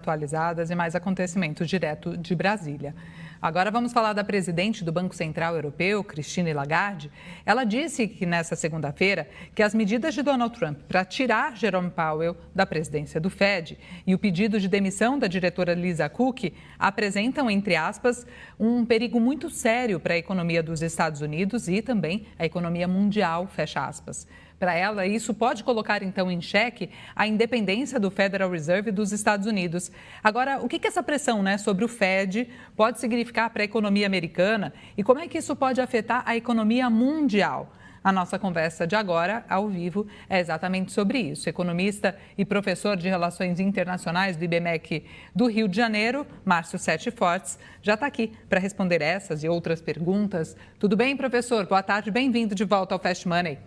Atualizadas e mais acontecimentos direto de Brasília. Agora vamos falar da presidente do Banco Central Europeu, Christine Lagarde. Ela disse que nesta segunda-feira que as medidas de Donald Trump para tirar Jerome Powell da presidência do Fed e o pedido de demissão da diretora Lisa Cook apresentam, entre aspas, um perigo muito sério para a economia dos Estados Unidos e também a economia mundial, fecha aspas. Para ela, isso pode colocar, então, em xeque a independência do Federal Reserve dos Estados Unidos. Agora, o que essa pressão, sobre o Fed pode significar para a economia americana e como é que isso pode afetar a economia mundial? A nossa conversa de agora, ao vivo, é exatamente sobre isso. Economista e professor de Relações Internacionais do IBMEC do Rio de Janeiro, Márcio Sete Fortes, já está aqui para responder essas e outras perguntas. Tudo bem, professor? Boa tarde, bem-vindo de volta ao Fast Money.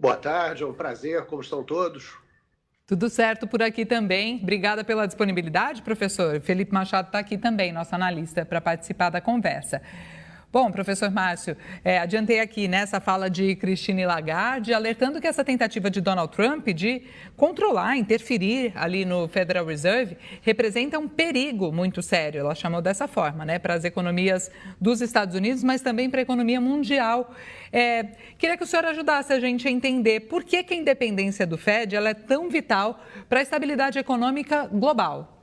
Boa tarde, é um prazer, como estão todos? Tudo certo por aqui também. Obrigada pela disponibilidade, professor. Felipe Machado está aqui também, nosso analista, para participar da conversa. Bom, professor Márcio, adiantei aqui nessa fala de Christine Lagarde, alertando que essa tentativa de Donald Trump de controlar, interferir ali no Federal Reserve, representa um perigo muito sério, ela chamou dessa forma, para as economias dos Estados Unidos, mas também para a economia mundial. Queria que o senhor ajudasse a gente a entender por que a independência do Fed ela é tão vital para a estabilidade econômica global.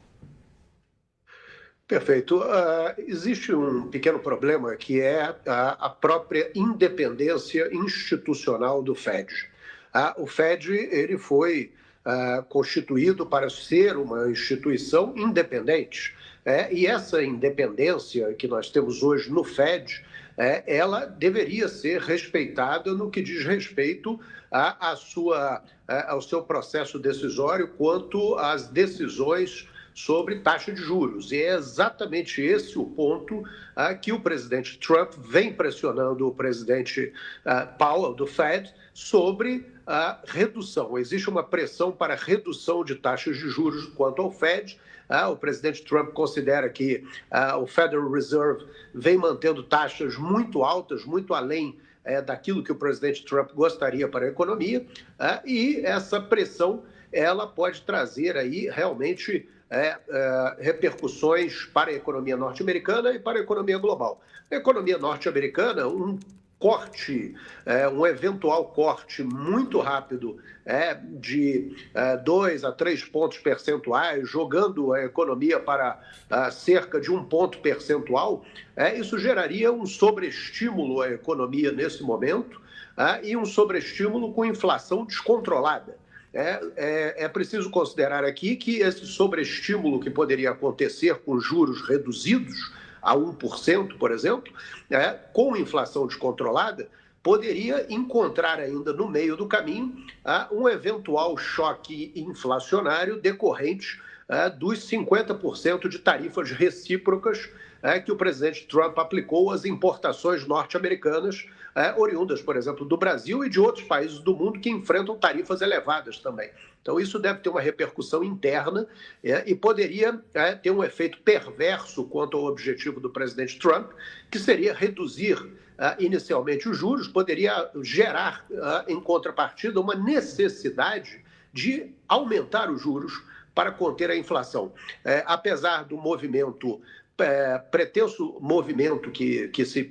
Perfeito. Existe um pequeno problema que é a própria independência institucional do Fed. O Fed ele foi constituído para ser uma instituição independente. E essa independência que nós temos hoje no Fed, ela deveria ser respeitada no que diz respeito ao seu processo decisório quanto às decisões sobre taxa de juros. E é exatamente esse o ponto que o presidente Trump vem pressionando o presidente Powell, do Fed, sobre a redução. Existe uma pressão para redução de taxas de juros quanto ao Fed. O presidente Trump considera que o Federal Reserve vem mantendo taxas muito altas, muito além daquilo que o presidente Trump gostaria para a economia, e essa pressão ela pode trazer aí realmente repercussões para a economia norte-americana e para a economia global. A economia norte-americana, um eventual corte muito rápido de 2 a 3 pontos percentuais, jogando a economia para cerca de 1 ponto percentual, isso geraria um sobreestímulo à economia nesse momento e um sobreestímulo com inflação descontrolada. É preciso considerar aqui que esse sobreestímulo que poderia acontecer com juros reduzidos a 1%, por exemplo, com inflação descontrolada, poderia encontrar ainda no meio do caminho um eventual choque inflacionário decorrente dos 50% de tarifas recíprocas que o presidente Trump aplicou às importações norte-americanas, oriundas, por exemplo, do Brasil e de outros países do mundo que enfrentam tarifas elevadas também. Então, isso deve ter uma repercussão interna e poderia ter um efeito perverso quanto ao objetivo do presidente Trump, que seria reduzir inicialmente os juros, poderia gerar, em contrapartida, uma necessidade de aumentar os juros para conter a inflação. Apesar do movimento pretenso movimento que se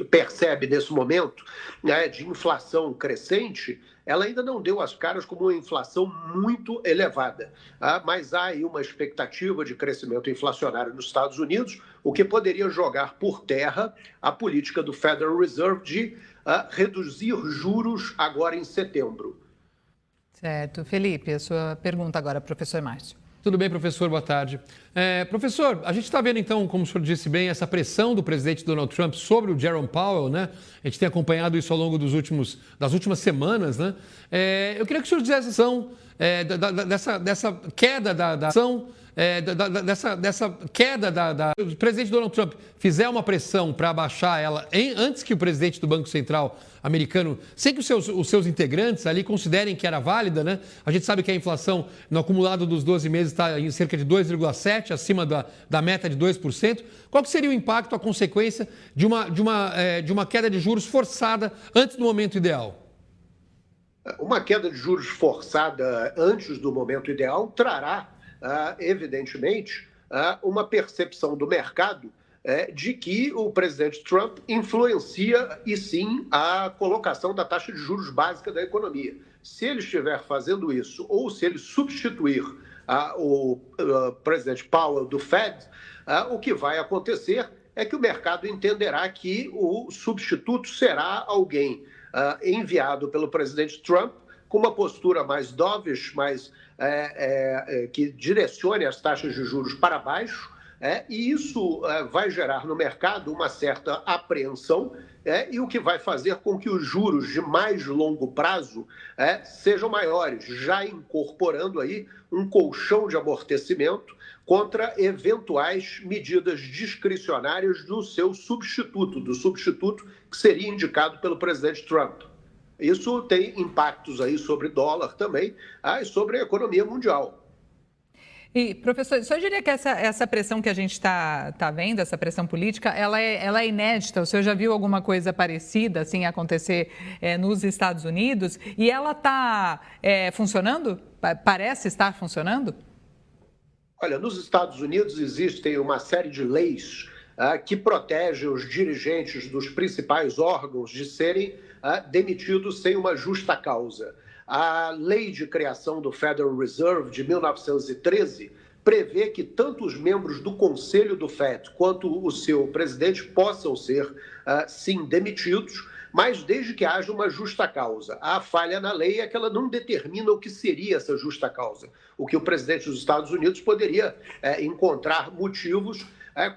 percebe nesse momento, de inflação crescente, ela ainda não deu as caras como uma inflação muito elevada. Mas há aí uma expectativa de crescimento inflacionário nos Estados Unidos, o que poderia jogar por terra a política do Federal Reserve de reduzir juros agora em setembro. Certo. Felipe, a sua pergunta agora, professor Márcio. Tudo bem, professor? Boa tarde. Professor, a gente está vendo, então, como o senhor disse bem, essa pressão do presidente Donald Trump sobre o Jerome Powell, né? A gente tem acompanhado isso ao longo das últimas semanas, né? Eu queria que o senhor dissesse dessa queda da ação, o presidente Donald Trump fizer uma pressão para abaixar ela antes que o presidente do Banco Central americano, sem que os seus integrantes ali considerem que era válida, né? A gente sabe que a inflação no acumulado dos 12 meses está em cerca de 2,7%, acima da meta de 2%. Qual que seria o impacto, a consequência de uma queda de juros forçada antes do momento ideal? Uma queda de juros forçada antes do momento ideal trará evidentemente, uma percepção do mercado de que o presidente Trump influencia, e sim, a colocação da taxa de juros básica da economia. Se ele estiver fazendo isso, ou se ele substituir o presidente Powell do Fed, o que vai acontecer é que o mercado entenderá que o substituto será alguém enviado pelo presidente Trump com uma postura mais dovish, que direcione as taxas de juros para baixo, e isso vai gerar no mercado uma certa apreensão, e o que vai fazer com que os juros de mais longo prazo sejam maiores, já incorporando aí um colchão de amortecimento contra eventuais medidas discricionárias do substituto que seria indicado pelo presidente Trump. Isso tem impactos aí sobre dólar também, e sobre a economia mundial. E, professor, o senhor diria que essa pressão que a gente está vendo, essa pressão política, ela é inédita? O senhor já viu alguma coisa parecida assim acontecer nos Estados Unidos? E ela está funcionando? Parece estar funcionando? Olha, nos Estados Unidos existem uma série de leis que protegem os dirigentes dos principais órgãos de serem demitidos sem uma justa causa. A lei de criação do Federal Reserve de 1913 prevê que tanto os membros do Conselho do FED quanto o seu presidente possam ser, sim, demitidos, mas desde que haja uma justa causa. A falha na lei é que ela não determina o que seria essa justa causa. O que o presidente dos Estados Unidos poderia encontrar motivos,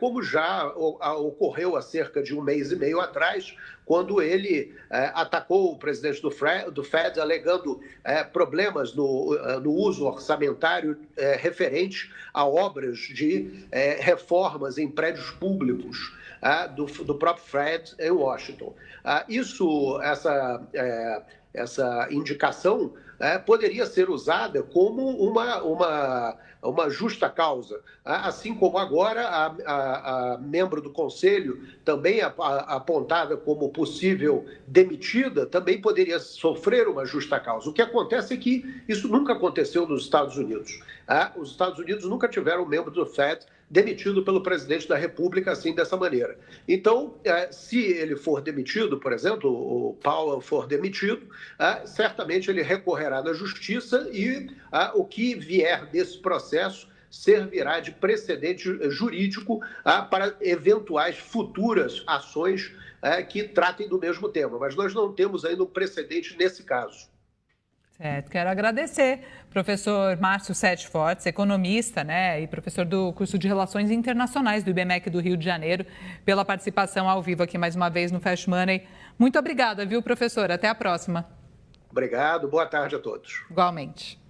como já ocorreu há cerca de um mês e meio atrás, quando ele atacou o presidente do FED, alegando problemas no uso orçamentário referente a obras de reformas em prédios públicos do próprio FED em Washington. Essa indicação poderia ser usada como uma justa causa, assim como agora a membro do Conselho, também apontada como possível demitida, também poderia sofrer uma justa causa. O que acontece é que isso nunca aconteceu nos Estados Unidos. Os Estados Unidos nunca tiveram um membro do FED demitido pelo presidente da República assim, dessa maneira. Então, se ele for demitido, por exemplo, o Powell for demitido, certamente ele recorrerá na justiça e o que vier desse processo servirá de precedente jurídico para eventuais futuras ações que tratem do mesmo tema. Mas nós não temos ainda um precedente nesse caso. Certo, quero agradecer, professor Márcio Sete Fortes, economista, e professor do curso de Relações Internacionais do IBMEC do Rio de Janeiro, pela participação ao vivo aqui mais uma vez no Fast Money. Muito obrigada, viu, professor? Até a próxima. Obrigado, boa tarde a todos. Igualmente.